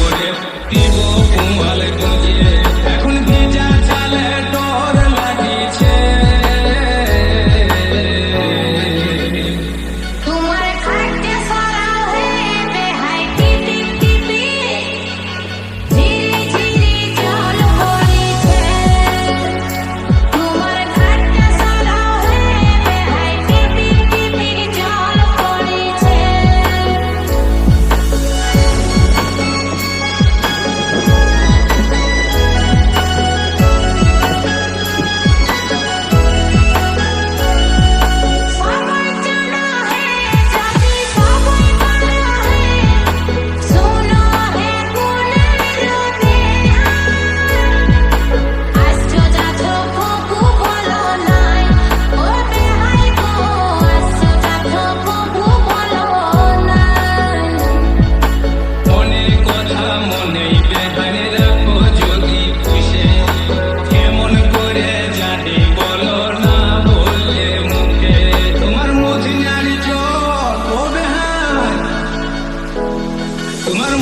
করে দিব কুমাল গুঁজে এখন ভিজা চালে ডর লাগিছে তোমার খাটে সরাও হে বেহাই টিপি টিপি ঝিরি ঝিরি জল পড়িছে তোমার খাটে সরাও হে বেহাই টিপি টিপি জল পড়িছে সবাই জানা হে জাতি সবাই বলা হে শোনো হে কোনের লোকে আসছো যাচ্ছো কবু বলো নাই ও বেহাই গো আসছো যাচ্ছো কবু বলো নাই অনেক কথা মনেই বেহানে রাখো যদি পুষে কেমন করে জানি বলো না বললে মুখে তোমার মদিনার জল ও বেহান তোমার